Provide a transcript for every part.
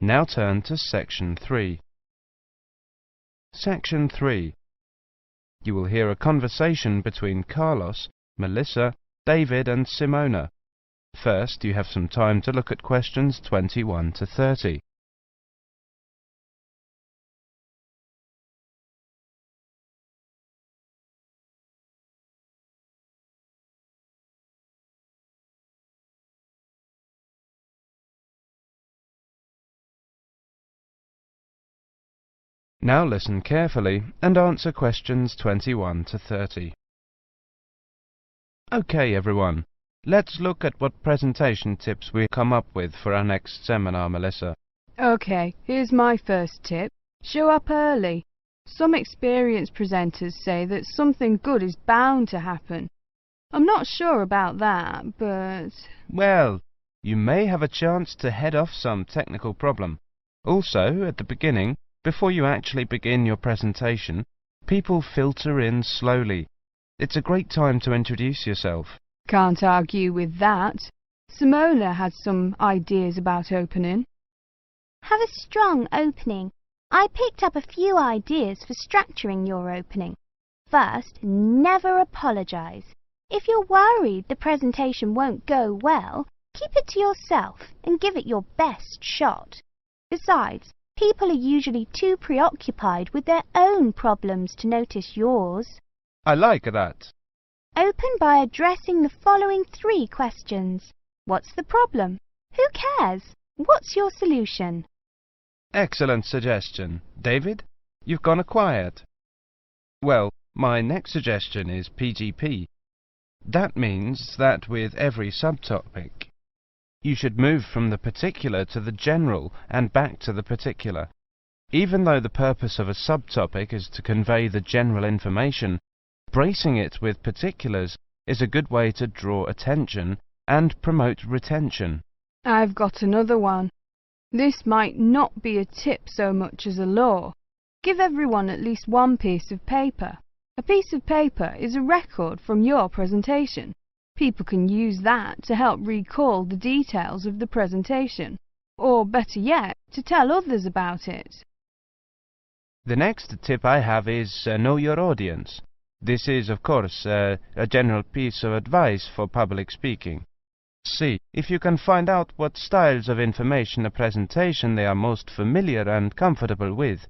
Now turn to Section 3. Section 3. You will hear a conversation between Carlos, Melissa, David and Simona. First, you have some time to look at questions 21 to 30. Now listen carefully and answer questions 21 to 30. Okay, everyone. Let's look at what presentation tips we come up with for our next seminar, Melissa. Okay, here's my first tip. Show up early. Some experienced presenters say that something good is bound to happen. I'm not sure about that, but... Well, you may have a chance to head off some technical problem. Also, at the beginning, before you actually begin your presentation, people filter in slowly. It's a great time to introduce yourself. Can't argue with that. Simona has some ideas about opening. Have a strong opening. I picked up a few ideas for structuring your opening. First, never apologize. If you're worried the presentation won't go well, keep it to yourself and give it your best shot. Besides, people are usually too preoccupied with their own problems to notice yours. I like that. Open by addressing the following 3 questions. What's the problem? Who cares? What's your solution? Excellent suggestion. David, you've gone quiet. Well, my next suggestion is PGP. That means that with every subtopic, you should move from the particular to the general and back to the particular. Even though the purpose of a subtopic is to convey the general information, bracing it with particulars is a good way to draw attention and promote retention. I've got another one. This might not be a tip so much as a law. Give everyone at least one piece of paper. A piece of paper is a record from your presentation. People can use that to help recall the details of the presentation, or better yet, to tell others about it. The next tip I have is know your audience. This is, of course, a general piece of advice for public speaking. See if you can find out what styles of information a presentation they are most familiar and comfortable with.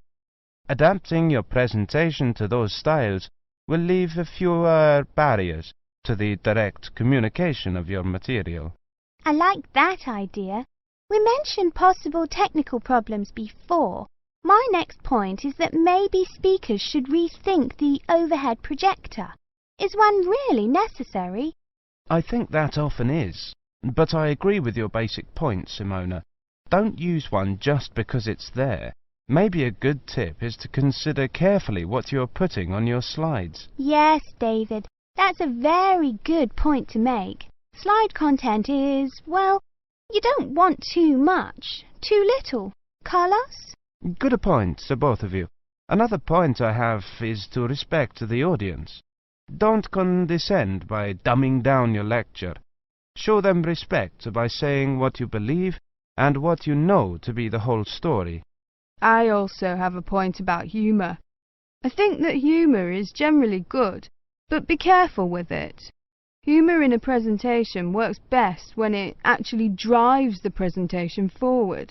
Adapting your presentation to those styles will leave fewer barriers to the direct communication of your material. I like that idea. We mentioned possible technical problems before. My next point is that maybe speakers should rethink the overhead projector. Is one really necessary? I think that often is, but I agree with your basic point, Simona. Don't use one just because it's there. Maybe a good tip is to consider carefully what you're putting on your slides. Yes, David, that's a very good point to make. Slide content is, well, you don't want too much, too little. Carlos? Good point, both of you. Another point I have is to respect the audience. Don't condescend by dumbing down your lecture. Show them respect by saying what you believe and what you know to be the whole story. I also have a point about humour. I think that humour is generally good, but be careful with it. Humour in a presentation works best when it actually drives the presentation forward.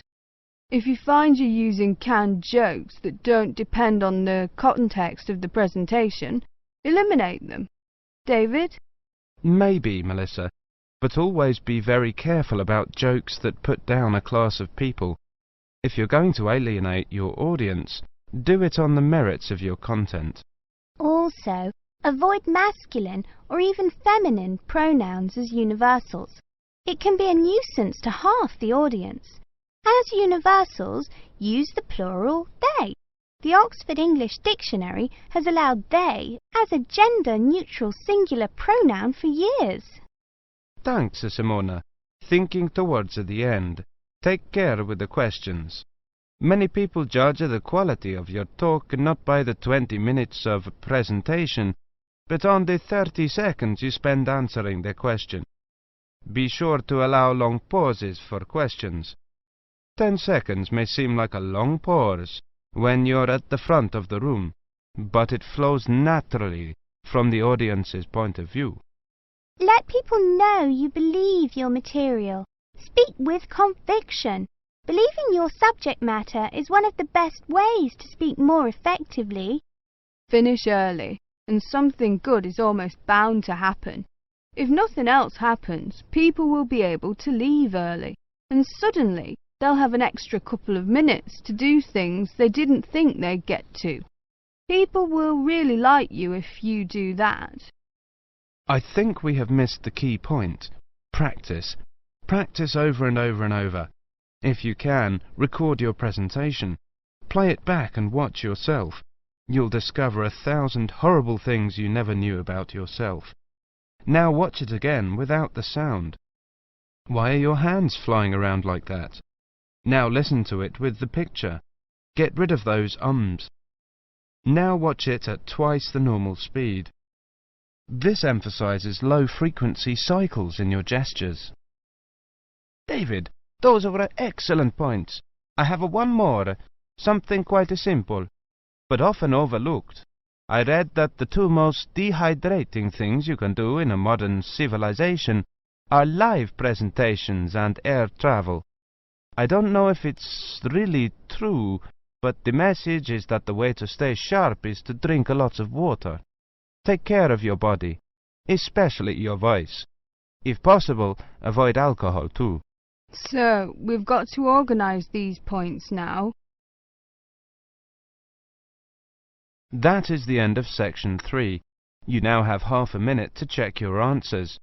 If you find you're using canned jokes that don't depend on the context of the presentation, eliminate them. David? Maybe, Melissa, but always be very careful about jokes that put down a class of people. If you're going to alienate your audience, do it on the merits of your content. Also, avoid masculine or even feminine pronouns as universals. It can be a nuisance to half the audience. As universals, use the plural they. The Oxford English Dictionary has allowed they as a gender-neutral singular pronoun for years. Thanks, Simona. Thinking towards the end. Take care with the questions. Many people judge the quality of your talk not by the 20 minutes of presentation, but on the 30 seconds you spend answering the question. Be sure to allow long pauses for questions. 10 seconds may seem like a long pause when you're at the front of the room, but it flows naturally from the audience's point of view. Let people know you believe your material. Speak with conviction. Believing your subject matter is one of the best ways to speak more effectively. Finish early, and something good is almost bound to happen. If nothing else happens, people will be able to leave early, and suddenly they'll have an extra couple of minutes to do things they didn't think they'd get to. People will really like you if you do that. I think we have missed the key point. Practice. Practice over and over and over. If you can, record your presentation. Play it back and watch yourself. You'll discover 1,000 horrible things you never knew about yourself. Now watch it again without the sound. Why are your hands flying around like that? Now listen to it with the picture. Get rid of those ums. Now watch it at twice the normal speed. This emphasizes low-frequency cycles in your gestures. David, those were excellent points. I have one more, something quite simple, but often overlooked. I read that the two most dehydrating things you can do in a modern civilization are live presentations and air travel. I don't know if it's really true, but the message is that the way to stay sharp is to drink lots of water. Take care of your body, especially your voice. If possible, avoid alcohol too. So, we've got to organise these points now. That is the end of section 3. You now have half a minute to check your answers.